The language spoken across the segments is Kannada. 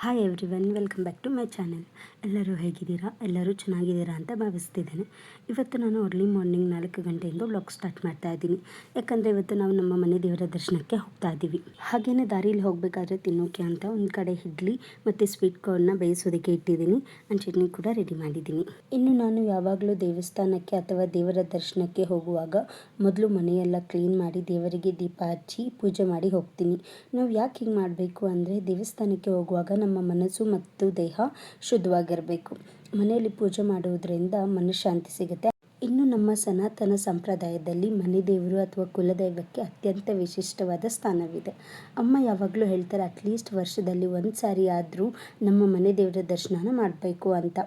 Hi everyone, welcome back to my channel. ಎಲ್ಲರೂ ಹೇಗಿದ್ದೀರಾ? ಎಲ್ಲರೂ ಚೆನ್ನಾಗಿದ್ದೀರಾ ಅಂತ ಭಾವಿಸ್ತಿದ್ದೇನೆ. ಇವತ್ತು ನಾನು ಅರ್ಲಿ ಮಾರ್ನಿಂಗ್ 4 ಗಂಟೆಯಿಂದ ವ್ಲಾಗ್ ಸ್ಟಾರ್ಟ್ ಮಾಡ್ತಾ ಇದ್ದೀನಿ. ಯಾಕಂದರೆ ಇವತ್ತು ನಾವು ನಮ್ಮ ಮನೆ ದೇವರ ದರ್ಶನಕ್ಕೆ ಹೋಗ್ತಾ ಇದ್ದೀವಿ. ಹಾಗೆಯೇ ದಾರಿಯಲ್ಲಿ ಹೋಗಬೇಕಾದ್ರೆ ತಿನ್ನೋಕೆ ಅಂತ ಒಂದು ಕಡೆ ಇಡ್ಲಿ ಮತ್ತು ಸ್ವೀಟ್ ಕಾರ್ನ್ನ ಬೇಯಿಸೋದಕ್ಕೆ ಇಟ್ಟಿದ್ದೀನಿ. ಆ್ಯಂಡ್ ಚಟ್ನಿ ಕೂಡ ರೆಡಿ ಮಾಡಿದ್ದೀನಿ. ಇನ್ನು ನಾನು ಯಾವಾಗಲೂ ದೇವಸ್ಥಾನಕ್ಕೆ ಅಥವಾ ದೇವರ ದರ್ಶನಕ್ಕೆ ಹೋಗುವಾಗ ಮೊದಲು ಮನೆಯೆಲ್ಲ ಕ್ಲೀನ್ ಮಾಡಿ ದೇವರಿಗೆ ದೀಪ ಹಚ್ಚಿ ಪೂಜೆ ಮಾಡಿ ಹೋಗ್ತೀನಿ. ನಾವು ಯಾಕೆ ಹಿಂಗೆ ಮಾಡಬೇಕು ಅಂದರೆ ದೇವಸ್ಥಾನಕ್ಕೆ ಹೋಗುವಾಗ ನಮ್ಮ ಮನಸ್ಸು ಮತ್ತು ದೇಹ ಶುದ್ಧವಾಗಿರಬೇಕು. ಮನೆಯಲ್ಲಿ ಪೂಜೆ ಮಾಡುವುದರಿಂದ ಮನಃಶಾಂತಿ ಸಿಗುತ್ತೆ. ಇನ್ನು ನಮ್ಮ ಸನಾತನ ಸಂಪ್ರದಾಯದಲ್ಲಿ ಮನೆ ದೇವರು ಅಥವಾ ಕುಲದೈವಕ್ಕೆ ಅತ್ಯಂತ ವಿಶಿಷ್ಟವಾದ ಸ್ಥಾನವಿದೆ. ಅಮ್ಮ ಯಾವಾಗಲೂ ಹೇಳ್ತಾರೆ, ಅಟ್ಲೀಸ್ಟ್ ವರ್ಷದಲ್ಲಿ ಒಂದು ಸಾರಿ ಆದರೂ ನಮ್ಮ ಮನೆ ದೇವರ ದರ್ಶನ ಮಾಡಬೇಕು ಅಂತ.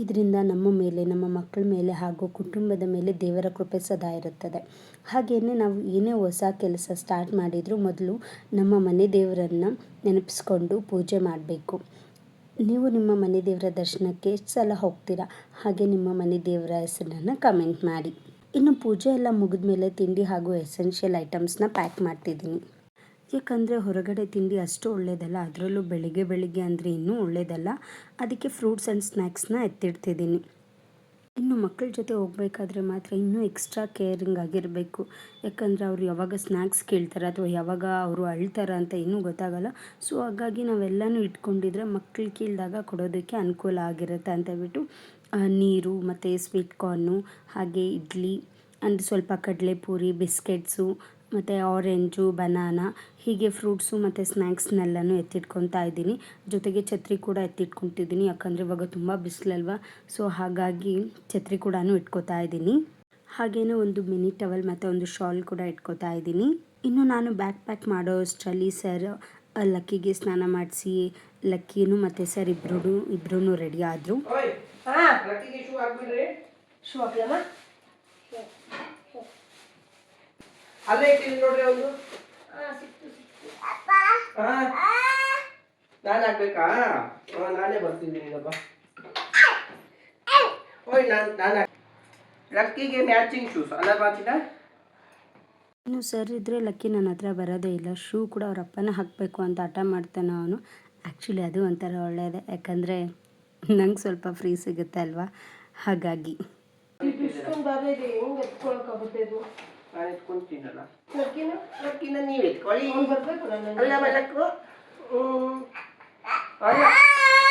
ಇದರಿಂದ ನಮ್ಮ ಮೇಲೆ, ನಮ್ಮ ಮಕ್ಕಳ ಮೇಲೆ ಹಾಗೂ ಕುಟುಂಬದ ಮೇಲೆ ದೇವರ ಕೃಪೆ ಸದಾ ಇರುತ್ತದೆ. ಹಾಗೆಯೇ ನಾವು ಏನೇ ಹೊಸ ಕೆಲಸ ಸ್ಟಾರ್ಟ್ ಮಾಡಿದರೂ ಮೊದಲು ನಮ್ಮ ಮನೆ ದೇವರನ್ನು ನೆನಪಿಸ್ಕೊಂಡು ಪೂಜೆ ಮಾಡಬೇಕು. ನೀವು ನಿಮ್ಮ ಮನೆ ದೇವರ ದರ್ಶನಕ್ಕೆ ಎಷ್ಟು ಸಲ ಹೋಗ್ತೀರಾ? ಹಾಗೆ ನಿಮ್ಮ ಮನೆ ದೇವರ ಹೆಸರನ್ನು ಕಮೆಂಟ್ ಮಾಡಿ. ಇನ್ನು ಪೂಜೆ ಎಲ್ಲ ಮುಗಿದ ಮೇಲೆ ತಿಂಡಿ ಹಾಗೂ ಎಸೆನ್ಷಿಯಲ್ ಐಟಮ್ಸ್ನ ಪ್ಯಾಕ್ ಮಾಡ್ತಿದ್ದೀನಿ. ಯಾಕಂದರೆ ಹೊರಗಡೆ ತಿಂಡಿ ಅಷ್ಟು ಒಳ್ಳೆಯದಲ್ಲ, ಅದರಲ್ಲೂ ಬೆಳಿಗ್ಗೆ ಅಂದರೆ ಇನ್ನೂ ಒಳ್ಳೆಯದಲ್ಲ. ಅದಕ್ಕೆ ಫ್ರೂಟ್ಸ್ ಆ್ಯಂಡ್ ಸ್ನ್ಯಾಕ್ಸ್ನ ಎತ್ತಿಡ್ತಿದ್ದೀನಿ. ಇನ್ನು ಮಕ್ಕಳ ಜೊತೆ ಹೋಗಬೇಕಾದ್ರೆ ಮಾತ್ರ ಇನ್ನೂ ಎಕ್ಸ್ಟ್ರಾ ಕೇರಿಂಗ್ ಆಗಿರಬೇಕು. ಯಾಕಂದರೆ ಅವರು ಯಾವಾಗ ಸ್ನ್ಯಾಕ್ಸ್ ಕೇಳ್ತಾರೆ ಅಥವಾ ಯಾವಾಗ ಅವರು ಅಳ್ತಾರೆ ಅಂತ ಇನ್ನೂ ಗೊತ್ತಾಗಲ್ಲ. ಸೊ ಹಾಗಾಗಿ ನಾವೆಲ್ಲನೂ ಇಟ್ಕೊಂಡಿದ್ರೆ ಮಕ್ಕಳು ಕೇಳಿದಾಗ ಕೊಡೋದಕ್ಕೆ ಅನುಕೂಲ ಆಗಿರುತ್ತೆ ಅಂತ ಹೇಳ್ಬಿಟ್ಟು ನೀರು ಮತ್ತು ಸ್ವೀಟ್ ಕಾರ್ನು, ಹಾಗೆ ಇಡ್ಲಿ ಆ್ಯಂಡ್ ಸ್ವಲ್ಪ ಕಡಲೆಪುರಿ, ಬಿಸ್ಕೆಟ್ಸು ಮತ್ತು ಆರೆಂಜು, ಬನಾನಾ, ಹೀಗೆ ಫ್ರೂಟ್ಸು ಮತ್ತು ಸ್ನ್ಯಾಕ್ಸ್ನೆಲ್ಲನೂ ಎತ್ತಿಟ್ಕೊತಾ ಇದ್ದೀನಿ. ಜೊತೆಗೆ ಛತ್ರಿ ಕೂಡ ಎತ್ತಿಟ್ಕೊತಿದ್ದೀನಿ. ಯಾಕಂದರೆ ಇವಾಗ ತುಂಬ ಬಿಸಿಲಲ್ವ, ಸೊ ಹಾಗಾಗಿ ಛತ್ರಿ ಕೂಡ ಇಟ್ಕೋತಾ ಇದ್ದೀನಿ. ಹಾಗೆಯೇ ಒಂದು ಮಿನಿ ಟವಲ್ ಮತ್ತು ಒಂದು ಶಾಲ್ ಕೂಡ ಇಟ್ಕೋತಾ ಇದ್ದೀನಿ. ಇನ್ನು ನಾನು ಬ್ಯಾಕ್ ಪ್ಯಾಕ್ ಮಾಡೋ ಅಷ್ಟರಲ್ಲಿ ಸರ್ ಲಕ್ಕಿಗೆ ಸ್ನಾನ ಮಾಡಿಸಿ ಲಕ್ಕಿನೂ ಮತ್ತು ಸರ್ ಇಬ್ಬರೂ ರೆಡಿ ಆದರು. ಅಲ್ಲೇ ಇಟ್ಟಿದ್ದೀನಿ ನೋಡ್ರಿ ಅವನು. ನಾನು ಹಾಕ್ಬೇಕಾ? ನಾನೇ ಬರ್ತಿದ್ದೀನಿ ನಪ್ಪ. ಓಯ್ ನಾನು ಲಕ್ಕಿಗೆ ಮ್ಯಾಚಿಂಗ್ ಶೂಸ್ ಅಲ್ಲ ಬಾಚಿನ. ಇನ್ನು ಸರ್ ಇದ್ದರೆ ಲಕ್ಕಿ ನನ್ನ ಹತ್ರ ಬರೋದೇ ಇಲ್ಲ. ಶೂ ಕೂಡ ಅವ್ರ ಅಪ್ಪನ ಹಾಕಬೇಕು ಅಂತ ಹಠ ಮಾಡ್ತಾನೆ ಅವನು. ಆ್ಯಕ್ಚುಲಿ ಅದು ಒಂಥರ ಒಳ್ಳೆಯದೇ, ಯಾಕಂದರೆ ನಂಗೆ ಸ್ವಲ್ಪ ಫ್ರೀ ಸಿಗುತ್ತೆ ಅಲ್ವಾ, ಹಾಗಾಗಿ. ನಾನು ಎತ್ಕೊಂತೀನಲ್ಲ, ಲಕ್ಕಿನ ನೀವು ಎತ್ಕೊಳ್ಳಿ. ಅಲ್ಲ ಲಕ್ಕು,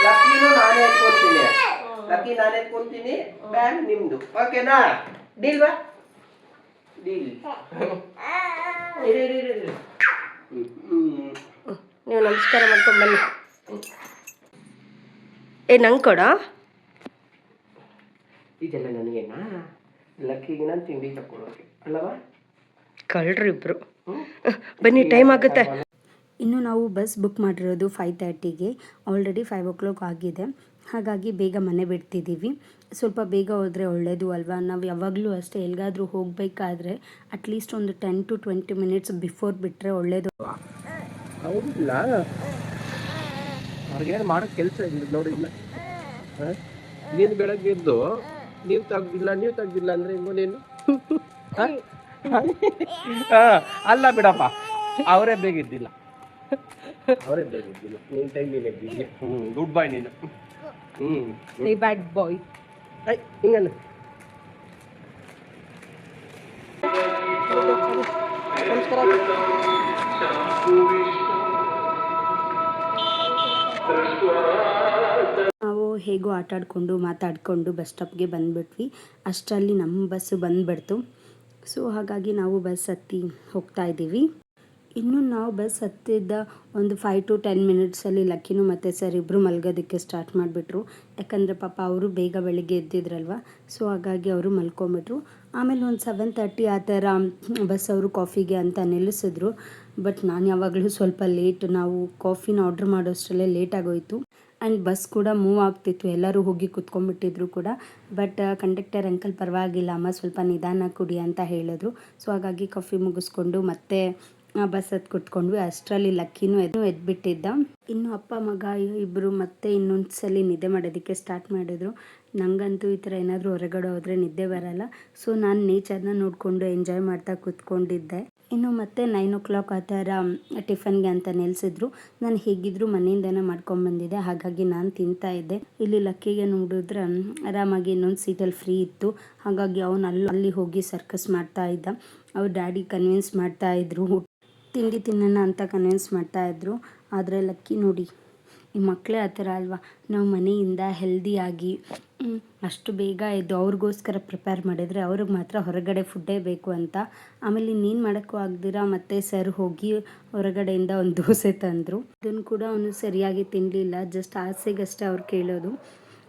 ಲಕ್ಕಿನೂ ನಾನೇ ಎತ್ಕೊತೀನಿ. ಲಕ್ಕಿ ನಾನು ಎತ್ಕೊತೀನಿ, ಬ್ಯಾಗ್ ನಿಮ್ಮದು. ಓಕೆನಾ? ಡೀಲ್ವಾ? ಡೀಲ್. ನೀವು ನಮಸ್ಕಾರ ಮಾಡ್ಕೊಂಡು ಬನ್ನಿ. ನಂಗೆ ಕೊಡ. ಇದೆಲ್ಲ ನನಗೇನಾ? ಲಕ್ಕಿಗೆ ನಾನು ತಿಂಡಿ ತಗೊಳ್ಳೋಕೆ ಅಲ್ಲವಾ? ಕಳ್ರು ಇಬ್ರು. ಬನ್ನಿ, ಟೈಮ್ ಆಗುತ್ತೆ. ಇನ್ನು ನಾವು ಬಸ್ ಬುಕ್ ಮಾಡಿರೋದು 5:30ಗೆ. ಆಲ್ರೆಡಿ 5 o'clock ಆಗಿದೆ. ಹಾಗಾಗಿ ಬೇಗ ಮನೆ ಬಿಡ್ತಿದ್ದೀವಿ. ಸ್ವಲ್ಪ ಬೇಗ ಹೋದರೆ ಒಳ್ಳೆಯದು ಅಲ್ವಾ? ನಾವು ಯಾವಾಗಲೂ ಅಷ್ಟೇ, ಎಲ್ಲಿಗಾದರೂ ಹೋಗಬೇಕಾದ್ರೆ ಅಟ್ಲೀಸ್ಟ್ ಒಂದು 10 to 20 minutes ಬಿಫೋರ್ ಬಿಟ್ಟರೆ ಒಳ್ಳೆಯದು. ಹೌದಿಲ್ಲ, ಅವ್ರಿಗೇನು ಮಾಡೋಕ್ಕೆ ಕೆಲಸ ಇಲ್ಲ ನೋಡಿ. ಇಲ್ಲ ನೀನು ಬೆಳಗ್ಗೆ ಎದ್ದು ನೀವು ತೆಗ್ದಿಲ್ಲ ಅಂದರೆ ಇನ್ನೇನು? ಅಲ್ಲ ಬಿಡಪ್ಪ, ಅವರೇ ಬೇಗಿದ್ದಿಲ್ಲ. ನೀನು ಟೈಮಿಗೆ ಎದ್ದಿದ್ದಿ. ಗುಡ್ ಬಾಯ್ ನೀನು. ಬ್ಯಾಡ್ ಬಾಯ್. ಹಿಂಗಲ್ಲ ನಾವು ಹೇಗೋ ಆಟಾಡಿಕೊಂಡು ಮಾತಾಡಿಕೊಂಡು ಬಸ್ ಸ್ಟಾಪ್ಗೆ ಬಂದುಬಿಟ್ವಿ. ಅಷ್ಟರಲ್ಲಿ ನಮ್ಮ ಬಸ್ಸು ಬಂದುಬಿಡ್ತು. ಸೊ ಹಾಗಾಗಿ ನಾವು ಬಸ್ ಹತ್ತಿ ಹೋಗ್ತಾ ಇದ್ದೀವಿ. ಇನ್ನು ನಾವು ಬಸ್ ಹತ್ತಿದ್ದ ಒಂದು 5 to 10 minutesಲ್ಲಿ ಲಕ್ಕಿನೂ ಮತ್ತು ಸರ್ ಇಬ್ಬರು ಮಲ್ಗೋದಕ್ಕೆ ಸ್ಟಾರ್ಟ್ ಮಾಡಿಬಿಟ್ರು. ಯಾಕಂದರೆ ಪಾಪ ಅವರು ಬೇಗ ಬೆಳಿಗ್ಗೆ ಎದ್ದಿದ್ರಲ್ವ, ಸೊ ಹಾಗಾಗಿ ಅವರು ಮಲ್ಕೊಂಬಿಟ್ರು. ಆಮೇಲೆ ಒಂದು 7:30 ಆ ಥರ ಬಸ್ ಅವರು ಕಾಫಿಗೆ ಅಂತ ನಿಲ್ಲಿಸಿದ್ರು. ಬಟ್ ನಾನು ಯಾವಾಗಲೂ ಸ್ವಲ್ಪ ಲೇಟ್, ನಾವು ಕಾಫಿನ ಆರ್ಡ್ರ್ ಮಾಡೋಷ್ಟರಲ್ಲೇ ಲೇಟ್ ಆಗೋಯಿತು. ಆ್ಯಂಡ್ ಬಸ್ ಕೂಡ ಮೂವ್ ಆಗ್ತಿತ್ತು, ಎಲ್ಲರೂ ಹೋಗಿ ಕುತ್ಕೊಂಡ್ಬಿಟ್ಟಿದ್ರು ಕೂಡ. ಬಟ್ ಕಂಡಕ್ಟರ್ ಅಂಕಲ್ ಪರವಾಗಿಲ್ಲ ಅಮ್ಮ, ಸ್ವಲ್ಪ ನಿಧಾನ ಕುಡಿ ಅಂತ ಹೇಳಿದ್ರು. ಸೊ ಹಾಗಾಗಿ ಕಾಫಿ ಮುಗಿಸ್ಕೊಂಡು ಮತ್ತೆ ಬಸ್ ಹತ್ತು ಕುತ್ಕೊಂಡ್ವಿ. ಅಷ್ಟರಲ್ಲಿ ಲಕ್ಕಿನೂ ಎದ್ಬಿಟ್ಟಿದ್ದ. ಇನ್ನು ಅಪ್ಪ ಮಗ ಇಬ್ಬರು ಮತ್ತೆ ಇನ್ನೊಂದು ಸಲ ನಿದ್ದೆ ಮಾಡೋದಕ್ಕೆ ಸ್ಟಾರ್ಟ್ ಮಾಡಿದ್ರು. ನನಗಂತೂ ಈ ಥರ ಏನಾದರೂ ಹೊರಗಡೆ ಹೋದರೆ ನಿದ್ದೆ ಬರಲ್ಲ. ಸೊ ನಾನು ನೇಚರ್ನ ನೋಡಿಕೊಂಡು ಎಂಜಾಯ್ ಮಾಡ್ತಾ ಕೂತ್ಕೊಂಡಿದ್ದೆ. ಇನ್ನು ಮತ್ತೆ 9 ಆ ಥರ ಟಿಫನ್ಗೆ ಅಂತ ನಿಲ್ಲಿಸಿದ್ರು. ನಾನು ಹೇಗಿದ್ರು ಮನೆಯಿಂದನೇ ಮಾಡ್ಕೊಂಡ್ಬಂದಿದ್ದೆ, ಹಾಗಾಗಿ ನಾನು ತಿಂತಾಯಿದ್ದೆ. ಇಲ್ಲಿ ಲಕ್ಕಿಗೆ ನೋಡಿದ್ರೆ ಆರಾಮಾಗಿ ಇನ್ನೊಂದು ಸೀಟಲ್ಲಿ ಫ್ರೀ ಇತ್ತು, ಹಾಗಾಗಿ ಅವನು ಅಲ್ಲಿ ಹೋಗಿ ಸರ್ಕಸ್ ಮಾಡ್ತಾ ಇದ್ದ. ಅವ್ರ ಡ್ಯಾಡಿ ಕನ್ವಿನ್ಸ್ ಮಾಡ್ತಾಯಿದ್ರು, ತಿಂಡಿ ತಿನ್ನೋಣ ಅಂತ ಕನ್ವಿನ್ಸ್ ಮಾಡ್ತಾಯಿದ್ರು. ಆದರೆ ಲಕ್ಕಿ ನೋಡಿ, ಈ ಮಕ್ಕಳೇ ಆ ಥರ ಅಲ್ವಾ, ನಾವು ಮನೆಯಿಂದ ಹೆಲ್ದಿಯಾಗಿ ಅಷ್ಟು ಬೇಗ ಎದ್ದು ಅವ್ರಿಗೋಸ್ಕರ ಪ್ರಿಪೇರ್ ಮಾಡಿದರೆ ಅವ್ರಿಗೆ ಮಾತ್ರ ಹೊರಗಡೆ ಫುಡ್ಡೇ ಬೇಕು ಅಂತ. ಆಮೇಲೆ ಇನ್ನೇನು ಮಾಡೋಕ್ಕೂ ಆಗದಿರ ಮತ್ತೆ ಸರ್ ಹೋಗಿ ಹೊರಗಡೆಯಿಂದ ಒಂದು ದೋಸೆ ತಂದರು. ಅದನ್ನು ಕೂಡ ಅವನು ಸರಿಯಾಗಿ ತಿನ್ನಲಿಲ್ಲ, ಜಸ್ಟ್ ಆಸೆಗಷ್ಟೇ ಅವ್ರು ಕೇಳೋದು.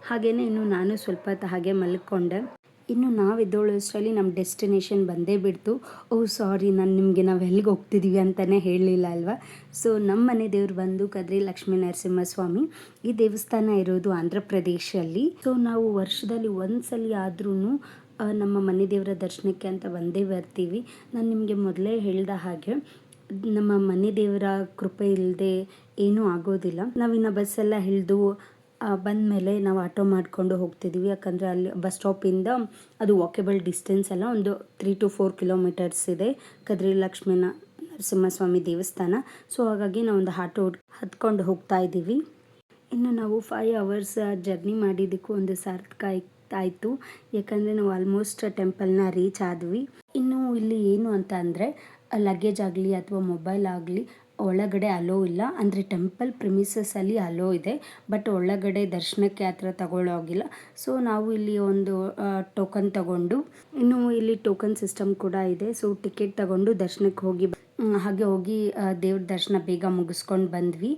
ಹಾಗೆಯೇ ಇನ್ನು ನಾನು ಸ್ವಲ್ಪ ಹೊತ್ತು ಹಾಗೆ ಮಲ್ಕೊಂಡೆ. ಇನ್ನು ನಾವು ಎದ್ದೇಳೋಷ್ಟರಲ್ಲಿ ನಮ್ಮ ಡೆಸ್ಟಿನೇಷನ್ ಬಂದೇ ಬಿಡ್ತು. ಓಹ್ ಸಾರಿ, ನಾವು ಎಲ್ಲಿಗೆ ಹೋಗ್ತಿದ್ದೀವಿ ಅಂತಲೇ ಹೇಳಲಿಲ್ಲ ಅಲ್ವಾ. ಸೊ ನಮ್ಮ ಮನೆ ದೇವ್ರು ಬಂದು ಕದ್ರಿ ಲಕ್ಷ್ಮೀ ನರಸಿಂಹಸ್ವಾಮಿ. ಈ ದೇವಸ್ಥಾನ ಇರೋದು ಆಂಧ್ರ ಪ್ರದೇಶಲ್ಲಿ. ಸೊ ನಾವು ವರ್ಷದಲ್ಲಿ ಒಂದ್ಸಲ ಆದ್ರೂ ನಮ್ಮ ಮನೆ ದೇವರ ದರ್ಶನಕ್ಕೆ ಅಂತ ಬಂದೇ ಬರ್ತೀವಿ. ನಾನು ನಿಮಗೆ ಮೊದಲೇ ಹೇಳ್ದ ಹಾಗೆ ನಮ್ಮ ಮನೆ ದೇವರ ಕೃಪೆ ಇಲ್ಲದೆ ಏನೂ ಆಗೋದಿಲ್ಲ. ನಾವಿನ್ನು ಬಸ್ಸೆಲ್ಲ ಇಳಿದು ಬಂದಮೇಲೆ ನಾವು ಆಟೋ ಮಾಡಿಕೊಂಡು ಹೋಗ್ತಿದ್ದೀವಿ, ಯಾಕಂದರೆ ಅಲ್ಲಿ ಬಸ್ ಸ್ಟಾಪಿಂದ ಅದು ವಾಕೆಬಲ್ ಡಿಸ್ಟೆನ್ಸ್ ಅಲ್ಲ, ಒಂದು 3 to 4 ಕಿಲೋಮೀಟರ್ಸ್ ಇದೆ ಕದ್ರಿ ಲಕ್ಷ್ಮೀ ನರಸಿಂಹಸ್ವಾಮಿ ದೇವಸ್ಥಾನ. ಸೊ ಹಾಗಾಗಿ ನಾವು ಒಂದು ಆಟೋ ಹತ್ಕೊಂಡು ಹೋಗ್ತಾ ಇದ್ದೀವಿ. ಇನ್ನು ನಾವು 5 hours ಜರ್ನಿ ಮಾಡಿದ್ದಕ್ಕೂ ಒಂದು ಸಾರ್ಥಕ ಆಯಿತು, ಯಾಕಂದರೆ ನಾವು ಆಲ್ಮೋಸ್ಟ್ ಟೆಂಪಲ್ನ ರೀಚ್ ಆದ್ವಿ. ಇನ್ನು ಇಲ್ಲಿ ಏನು ಅಂತ ಅಂದರೆ ಲಗೇಜ್ ಆಗಲಿ ಅಥವಾ ಮೊಬೈಲ್ ಆಗಲಿ ಒಳಗಡೆ ಅಲೋ ಇಲ್ಲ. ಅಂದರೆ ಟೆಂಪಲ್ ಪ್ರಿಮಿಸಸಲ್ಲಿ ಅಲೋ ಇದೆ, ಬಟ್ ಒಳಗಡೆ ದರ್ಶನಕ್ಕೆ ಆ ಥರ ತಗೊಳ್ಳೋಗಿಲ್ಲ. ಸೊ ನಾವು ಇಲ್ಲಿ ಒಂದು ಟೋಕನ್ ತಗೊಂಡು, ಇನ್ನು ಇಲ್ಲಿ ಟೋಕನ್ ಸಿಸ್ಟಮ್ ಕೂಡ ಇದೆ. ಸೊ ಟಿಕೆಟ್ ತಗೊಂಡು ದರ್ಶನಕ್ಕೆ ಹೋಗಿ ದೇವ್ರ ದರ್ಶನ ಬೇಗ ಮುಗಿಸ್ಕೊಂಡು ಬಂದ್ವಿ.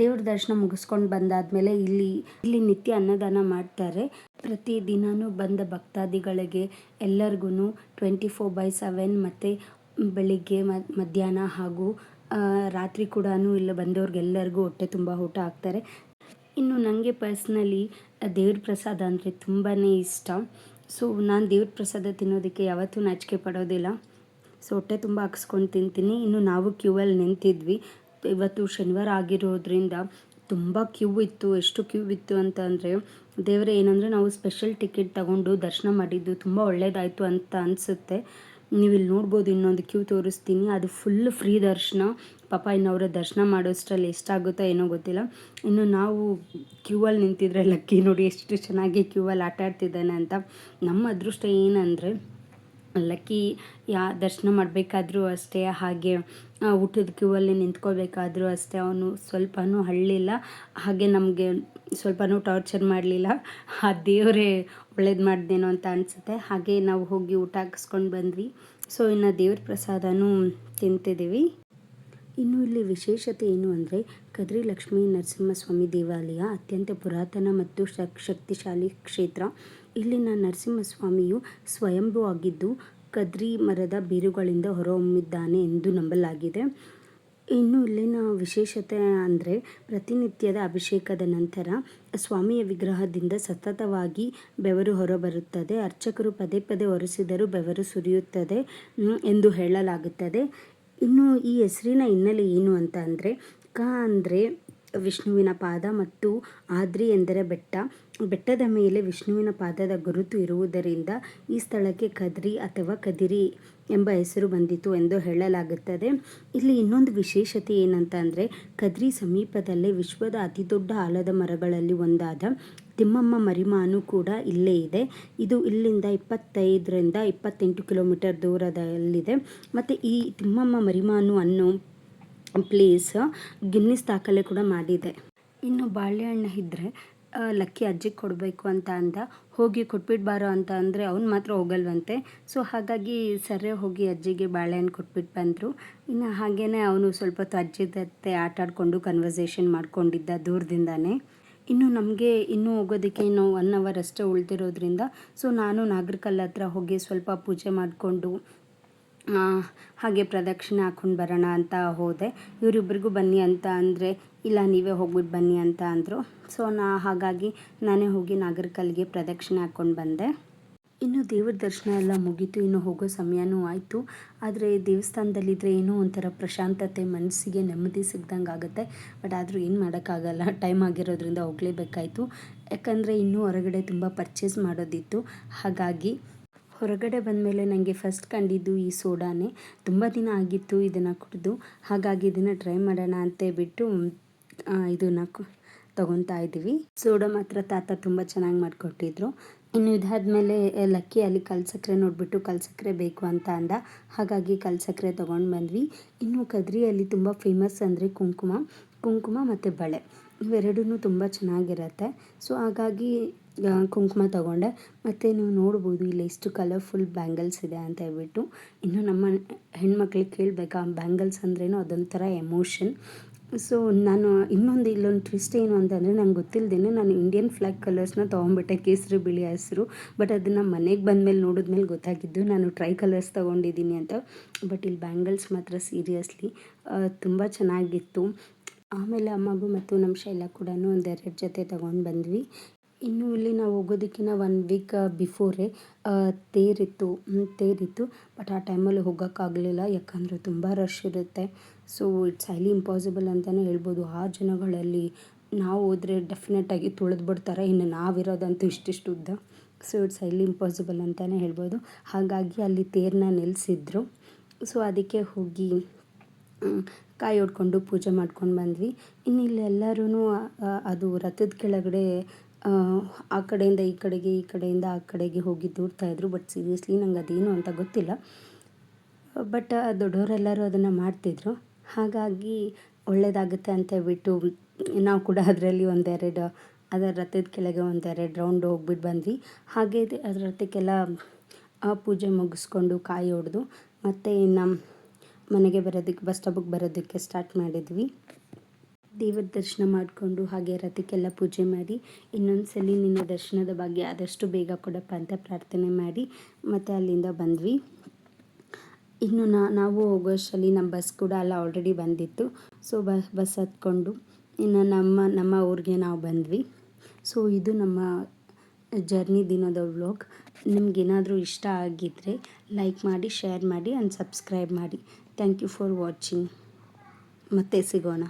ದೇವ್ರ ದರ್ಶನ ಮುಗಿಸ್ಕೊಂಡು ಬಂದಾದಮೇಲೆ ಇಲ್ಲಿ ನಿತ್ಯ ಅನ್ನದಾನ ಮಾಡ್ತಾರೆ. ಪ್ರತಿ ದಿನವೂ ಬಂದ ಭಕ್ತಾದಿಗಳಿಗೆ ಎಲ್ಲರಿಗೂ 24/7 ಮತ್ತು ಬೆಳಿಗ್ಗೆ ಮಧ್ಯಾಹ್ನ ಹಾಗೂ ರಾತ್ರಿ ಕೂಡ ಇಲ್ಲಿ ಬಂದವ್ರಿಗೆಲ್ಲರಿಗೂ ಹೊಟ್ಟೆ ತುಂಬ ಊಟ ಹಾಕ್ತಾರೆ. ಇನ್ನು ನನಗೆ ಪರ್ಸ್ನಲಿ ದೇವ್ರ ಪ್ರಸಾದ ಅಂದರೆ ತುಂಬಾ ಇಷ್ಟ. ಸೊ ನಾನು ದೇವ್ರ ಪ್ರಸಾದ ತಿನ್ನೋದಕ್ಕೆ ಯಾವತ್ತೂ ನಾಚಿಕೆ ಪಡೋದಿಲ್ಲ. ಸೊ ಹೊಟ್ಟೆ ತುಂಬ ಹಾಕ್ಸ್ಕೊಂಡು ತಿಂತೀನಿ. ಇನ್ನು ನಾವು ಕ್ಯೂವಲ್ಲಿ ನಿಂತಿದ್ವಿ. ಇವತ್ತು ಶನಿವಾರ ಆಗಿರೋದ್ರಿಂದ ತುಂಬ ಕ್ಯೂ ಇತ್ತು. ಎಷ್ಟು ಕ್ಯೂ ಇತ್ತು ಅಂತ ಅಂದರೆ ದೇವರೇ, ಏನಂದರೆ ನಾವು ಸ್ಪೆಷಲ್ ಟಿಕೆಟ್ ತಗೊಂಡು ದರ್ಶನ ಮಾಡಿದ್ದು ತುಂಬ ಒಳ್ಳೆಯದಾಯಿತು ಅಂತ ಅನಿಸುತ್ತೆ. ನೀವು ಇಲ್ಲಿ ನೋಡ್ಬೋದು, ಇನ್ನೊಂದು ಕ್ಯೂ ತೋರಿಸ್ತೀನಿ, ಅದು ಫುಲ್ ಫ್ರೀ ದರ್ಶನ. ಪಾಪ ಇನ್ನು ಅವರ ದರ್ಶನ ಮಾಡೋಷ್ಟರಲ್ಲಿ ಎಷ್ಟಾಗುತ್ತೋ ಏನೋ ಗೊತ್ತಿಲ್ಲ. ಇನ್ನು ನಾವು ಕ್ಯೂವಲ್ಲಿ ನಿಂತಿದ್ರೆ ಲಕ್ಕಿ ನೋಡಿ ಎಷ್ಟು ಚೆನ್ನಾಗಿ ಕ್ಯೂವಲ್ಲಿ ಆಟ ಆಡ್ತಿದ್ದಾನೆ ಅಂತ. ನಮ್ಮ ಅದೃಷ್ಟ ಏನಂದರೆ ಲಕ್ಕಿ ದರ್ಶನ ಮಾಡಬೇಕಾದ್ರೂ ಅಷ್ಟೇ, ಹಾಗೆ ಊಟದ ಕ್ಯೂವಲ್ಲಿ ನಿಂತ್ಕೋಬೇಕಾದ್ರೂ ಅಷ್ಟೇ ಅವನು ಸ್ವಲ್ಪನೂ ಅಳಲಿಲ್ಲ, ಹಾಗೆ ನಮಗೆ ಸ್ವಲ್ಪನೂ ಟಾರ್ಚರ್ ಮಾಡಲಿಲ್ಲ. ಆ ದೇವರೇ ಒಳ್ಳೇದು ಮಾಡ್ದೇನೋ ಅಂತ ಅನಿಸುತ್ತೆ. ಹಾಗೆ ನಾವು ಹೋಗಿ ಊಟ ಹಾಕಿಸ್ಕೊಂಡು ಬಂದ್ವಿ. ಸೊ ಇನ್ನು ದೇವ್ರ ಪ್ರಸಾದನೂ ತಿಂತಿದ್ದೀವಿ. ಇನ್ನು ಇಲ್ಲಿ ವಿಶೇಷತೆ ಏನು ಅಂದರೆ ಕದ್ರಿ ಲಕ್ಷ್ಮೀ ನರಸಿಂಹಸ್ವಾಮಿ ದೇವಾಲಯ ಅತ್ಯಂತ ಪುರಾತನ ಮತ್ತು ಶಕ್ತಿಶಾಲಿ ಕ್ಷೇತ್ರ. ಇಲ್ಲಿನ ನರಸಿಂಹಸ್ವಾಮಿಯು ಸ್ವಯಂಭೂ ಆಗಿದ್ದು ಕದ್ರಿ ಮರದ ಬೇರುಗಳಿಂದ ಹೊರಹೊಮ್ಮಿದ್ದಾನೆ ಎಂದು ನಂಬಲಾಗಿದೆ. ಇನ್ನು ಇಲ್ಲಿನ ವಿಶೇಷತೆ ಅಂದರೆ ಪ್ರತಿನಿತ್ಯದ ಅಭಿಷೇಕದ ನಂತರ ಸ್ವಾಮಿಯ ವಿಗ್ರಹದಿಂದ ಸತತವಾಗಿ ಬೆವರು ಹೊರಬರುತ್ತದೆ. ಅರ್ಚಕರು ಪದೇ ಪದೇ ಒರೆಸಿದರೂ ಬೆವರು ಸುರಿಯುತ್ತದೆ ಎಂದು ಹೇಳಲಾಗುತ್ತದೆ. ಇನ್ನು ಈ ಹೆಸರಿನ ಹಿನ್ನೆಲೆ ಏನು ಅಂತ ಅಂದರೆ ಅಂದರೆ ವಿಷ್ಣುವಿನ ಪಾದ ಮತ್ತು ಆದ್ರಿ ಎಂದರೆ ಬೆಟ್ಟದ ಮೇಲೆ ವಿಷ್ಣುವಿನ ಪಾದದ ಗುರುತು ಇರುವುದರಿಂದ ಈ ಸ್ಥಳಕ್ಕೆ ಕದ್ರಿ ಅಥವಾ ಕದಿರಿ ಎಂಬ ಹೆಸರು ಬಂದಿತು ಎಂದು ಹೇಳಲಾಗುತ್ತದೆ. ಇಲ್ಲಿ ಇನ್ನೊಂದು ವಿಶೇಷತೆ ಏನಂತ ಅಂದರೆ ಕದ್ರಿ ಸಮೀಪದಲ್ಲೇ ವಿಶ್ವದ ಅತಿದೊಡ್ಡ ಆಲದ ಮರಗಳಲ್ಲಿ ಒಂದಾದ ತಿಮ್ಮಮ್ಮ ಮರಿಮಾನು ಕೂಡ ಇಲ್ಲೇ ಇದೆ. ಇದು ಇಲ್ಲಿಂದ 25ರಿಂದ 28 ಕಿಲೋಮೀಟರ್ ದೂರದಲ್ಲಿದೆ. ಮತ್ತು ಈ ತಿಮ್ಮಮ್ಮ ಮರಿಮಾನು ಅನ್ನೋ ಪ್ಲೇಸ್ ಗಿನ್ನಿಸ್ ದಾಖಲೆ ಕೂಡ ಮಾಡಿದೆ. ಇನ್ನು ಬಾಳೆಹಣ್ಣು ಇದ್ದರೆ ಲಕ್ಕಿ ಅಜ್ಜಿಗೆ ಕೊಡಬೇಕು ಅಂತ ಅಂದ, ಹೋಗಿ ಕೊಟ್ಬಿಟ್ಟು ಬಾರೋ ಅಂತ ಅಂದರೆ ಅವ್ನು ಮಾತ್ರ ಹೋಗಲ್ವಂತೆ. ಸೊ ಹಾಗಾಗಿ ಸರೇ ಹೋಗಿ ಅಜ್ಜಿಗೆ ಬಾಳೆಹಣ್ಣು ಕೊಟ್ಬಿಟ್ಟು ಬಂದರು. ಇನ್ನು ಹಾಗೇ ಅವನು ಸ್ವಲ್ಪ ಹೊತ್ತು ಅಜ್ಜಿ ಜೊತೆ ಆಟ ಆಡಿಕೊಂಡು ಕನ್ವರ್ಸೇಷನ್ ಮಾಡ್ಕೊಂಡಿದ್ದ ದೂರದಿಂದಾನೇ. ಇನ್ನು ನಮಗೆ ಇನ್ನೂ ಹೋಗೋದಕ್ಕೆ ಇನ್ನೂ 1 hour ಅಷ್ಟೇ ಉಳಿದಿರೋದ್ರಿಂದ ಸೊ ನಾನು ನಾಗರಕಲ್ಲು ಹತ್ರ ಹೋಗಿ ಸ್ವಲ್ಪ ಪೂಜೆ ಮಾಡಿಕೊಂಡು ಹಾಗೆ ಪ್ರದಕ್ಷಿಣೆ ಹಾಕ್ಕೊಂಡು ಬರೋಣ ಅಂತ ಹೋದೆ. ಇವರಿಬ್ಬರಿಗೂ ಬನ್ನಿ ಅಂತ ಅಂದರೆ ಇಲ್ಲ ನೀವೇ ಹೋಗ್ಬಿಟ್ಟು ಬನ್ನಿ ಅಂತ ಅಂದರು. ಸೊ ಹಾಗಾಗಿ ನಾನೇ ಹೋಗಿ ನಾಗರಕಲ್ಲಿಗೆ ಪ್ರದಕ್ಷಿಣೆ ಹಾಕ್ಕೊಂಡು ಬಂದೆ. ಇನ್ನು ದೇವ್ರ ದರ್ಶನ ಎಲ್ಲ ಮುಗೀತು, ಇನ್ನು ಹೋಗೋ ಸಮಯನೂ ಆಯಿತು. ಆದರೆ ದೇವಸ್ಥಾನದಲ್ಲಿದ್ದರೆ ಏನೋ ಒಂಥರ ಪ್ರಶಾಂತತೆ, ಮನಸ್ಸಿಗೆ ನೆಮ್ಮದಿ ಸಿಗ್ದಂಗೆ ಆಗುತ್ತೆ. ಬಟ್ ಆದರೂ ಏನು ಮಾಡೋಕ್ಕಾಗಲ್ಲ, ಟೈಮ್ ಆಗಿರೋದ್ರಿಂದ ಹೋಗಲೇಬೇಕಾಯಿತು. ಯಾಕಂದರೆ ಇನ್ನೂ ಹೊರಗಡೆ ತುಂಬ ಪರ್ಚೇಸ್ ಮಾಡೋದಿತ್ತು. ಹಾಗಾಗಿ ಹೊರಗಡೆ ಬಂದಮೇಲೆ ನನಗೆ ಫಸ್ಟ್ ಕಂಡಿದ್ದು ಈ ಸೋಡಾನೇ. ತುಂಬ ದಿನ ಆಗಿತ್ತು ಇದನ್ನು ಕುಡಿದು, ಹಾಗಾಗಿ ಇದನ್ನು ಟ್ರೈ ಮಾಡೋಣ ಅಂತ ಬಿಟ್ಟು ಇದನ್ನು ತೊಗೊತಾ ಇದ್ದೀವಿ. ಸೋಡಾ ಮಾತ್ರ ತಾತ ತುಂಬ ಚೆನ್ನಾಗಿ ಮಾಡಿಕೊಟ್ಟಿದ್ರು. ಇನ್ನು ಇದಾದಮೇಲೆ ಲಕ್ಕಿ ಅಲ್ಲಿ ಕಲ್ಸಕ್ಕರೆ ನೋಡಿಬಿಟ್ಟು ಕಲ್ಸಕ್ಕರೆ ಬೇಕು ಅಂತ ಅಂದ, ಹಾಗಾಗಿ ಕಲ್ಸಕ್ಕರೆ ತೊಗೊಂಡು ಬಂದ್ವಿ. ಇನ್ನು ಕದ್ರಿಯಲ್ಲಿ ತುಂಬ ಫೇಮಸ್ ಅಂದರೆ ಕುಂಕುಮ ಮತ್ತು ಬಳೆ ಇವೆರಡೂ ತುಂಬ ಚೆನ್ನಾಗಿರುತ್ತೆ. ಸೊ ಹಾಗಾಗಿ ಕುಂಕುಮ ತೊಗೊಂಡೆ. ಮತ್ತು ನೀವು ನೋಡ್ಬೋದು ಇಲ್ಲಿ ಎಷ್ಟು ಕಲರ್ಫುಲ್ ಬ್ಯಾಂಗಲ್ಸ್ ಇದೆ ಅಂತ ಹೇಳ್ಬಿಟ್ಟು. ಇನ್ನು ನಮ್ಮ ಹೆಣ್ಮಕ್ಳಿಗೆ ಕೇಳಬೇಕಾ, ಬ್ಯಾಂಗಲ್ಸ್ ಅಂದ್ರೇನು ಅದೊಂಥರ ಎಮೋಷನ್. ಸೊ ನಾನು ಇಲ್ಲೊಂದು ಟ್ವಿಸ್ಟ್ ಏನು ಅಂತಂದರೆ, ನಂಗೆ ಗೊತ್ತಿಲ್ಲದೇನೆ ನಾನು ಇಂಡಿಯನ್ ಫ್ಲ್ಯಾಗ್ ಕಲರ್ಸ್ನ ತೊಗೊಂಡ್ಬಿಟ್ಟೆ, ಕೇಸರಿ ಬಿಳಿ ಹಸಿರು. ಬಟ್ ಅದನ್ನು ಮನೆಗೆ ಬಂದಮೇಲೆ ನೋಡಿದ್ಮೇಲೆ ಗೊತ್ತಾಗಿದ್ದು ನಾನು ಟ್ರೈ ಕಲರ್ಸ್ ತೊಗೊಂಡಿದ್ದೀನಿ ಅಂತ. ಬಟ್ ಇಲ್ಲಿ ಬ್ಯಾಂಗಲ್ಸ್ ಮಾತ್ರ ಸೀರಿಯಸ್ಲಿ ತುಂಬ ಚೆನ್ನಾಗಿತ್ತು. ಆಮೇಲೆ ಅಮ್ಮಗೂ ಮತ್ತು ನಮ್ಮ ಶೈಲ ಕೂಡ ಒಂದೆರಡು ಜೊತೆ ತೊಗೊಂಡು ಬಂದ್ವಿ. ಇನ್ನು ಇಲ್ಲಿ ನಾವು ಹೋಗೋದಕ್ಕಿಂತ 1 ವೀಕ್ ಬಿಫೋರೇ ತೇರಿತ್ತು. ಬಟ್ ಆ ಟೈಮಲ್ಲಿ ಹೋಗೋಕ್ಕಾಗಲಿಲ್ಲ, ಯಾಕಂದರೆ ತುಂಬ ರಶ್ ಇರುತ್ತೆ. ಸೊ ಇಟ್ಸ್ ಹೈಲಿ ಇಂಪಾಸಿಬಲ್ ಅಂತಲೇ ಹೇಳ್ಬೋದು. ಆ ಜನಗಳಲ್ಲಿ ನಾವು ಹೋದರೆ ಡೆಫಿನೆಟಾಗಿ ತುಳಿದು ಬಿಡ್ತಾರೆ, ಇನ್ನು ನಾವಿರೋದಂತೂ ಇಷ್ಟಿಷ್ಟು ಉದ್ದ. ಸೊ ಇಟ್ಸ್ ಹೈಲಿ ಇಂಪಾಸಿಬಲ್ ಅಂತಲೇ ಹೇಳ್ಬೋದು. ಹಾಗಾಗಿ ಅಲ್ಲಿ ತೇರನ್ನ ನಿಲ್ಲಿಸಿದ್ರು. ಸೊ ಅದಕ್ಕೆ ಹೋಗಿ ಕಾಯಿ ಹೊಡ್ಕೊಂಡು ಪೂಜೆ ಮಾಡ್ಕೊಂಡು ಬಂದ್ವಿ. ಇನ್ನು ಇಲ್ಲೆಲ್ಲರೂ ಅದು ರಥದ ಕೆಳಗಡೆ ಆ ಕಡೆಯಿಂದ ಈ ಕಡೆಗೆ, ಈ ಕಡೆಯಿಂದ ಆ ಕಡೆಗೆ ಹೋಗಿ ದೂಡ್ತಾಯಿದ್ರು. ಬಟ್ ಸೀರಿಯಸ್ಲಿ ನಂಗೆ ಅದೇನು ಅಂತ ಗೊತ್ತಿಲ್ಲ. ಬಟ್ ದೊಡ್ಡವರೆಲ್ಲರೂ ಅದನ್ನು ಮಾಡ್ತಿದ್ರು, ಹಾಗಾಗಿ ಒಳ್ಳೆಯದಾಗುತ್ತೆ ಅಂತ ಹೇಳ್ಬಿಟ್ಟು ನಾವು ಕೂಡ ಅದರಲ್ಲಿ ಅದರ ರಥದ ಕೆಳಗೆ 2 ರೌಂಡ್ ಹೋಗ್ಬಿಟ್ಟು ಬಂದ್ವಿ. ಹಾಗೆ ಅದರ ರಥಕ್ಕೆಲ್ಲ ಪೂಜೆ ಮುಗಿಸ್ಕೊಂಡು ಕಾಯಿ ಹೊಡೆದು ಮತ್ತು ಇನ್ನು ಮನೆಗೆ ಬಸ್ ಸ್ಟಾಪಿಗೆ ಬರೋದಕ್ಕೆ ಸ್ಟಾರ್ಟ್ ಮಾಡಿದ್ವಿ. ದೇವರ ದರ್ಶನ ಮಾಡಿಕೊಂಡು ಹಾಗೆ ರಥಕ್ಕೆಲ್ಲ ಪೂಜೆ ಮಾಡಿ, ಇನ್ನೊಂದು ಸಲ ನಿನ್ನ ದರ್ಶನದ ಭಾಗ್ಯ ಆದಷ್ಟು ಬೇಗ ಕೊಡಪ್ಪ ಅಂತ ಪ್ರಾರ್ಥನೆ ಮಾಡಿ ಮತ್ತು ಅಲ್ಲಿಂದ ಬಂದ್ವಿ. ಇನ್ನು ನಾವು ಹೋಗೋಷ್ಟರಲ್ಲಿ ನಮ್ಮ ಬಸ್ ಕೂಡ ಅಲ್ಲ ಆಲ್ರೆಡಿ ಬಂದಿತ್ತು. ಸೊ ಬಸ್ ಹತ್ಕೊಂಡು ಇನ್ನು ನಮ್ಮ ಊರಿಗೆ ನಾವು ಬಂದ್ವಿ. ಸೊ ಇದು ನಮ್ಮ ಜರ್ನಿ ದಿನದ ವ್ಲಾಗ್. ನಿಮಗೇನಾದರೂ ಇಷ್ಟ ಆಗಿದ್ದರೆ ಲೈಕ್ ಮಾಡಿ, ಶೇರ್ ಮಾಡಿ ಆ್ಯಂಡ್ ಸಬ್ಸ್ಕ್ರೈಬ್ ಮಾಡಿ. Thank you for watching. ಮತ್ತೆ ಸಿಗೋಣ.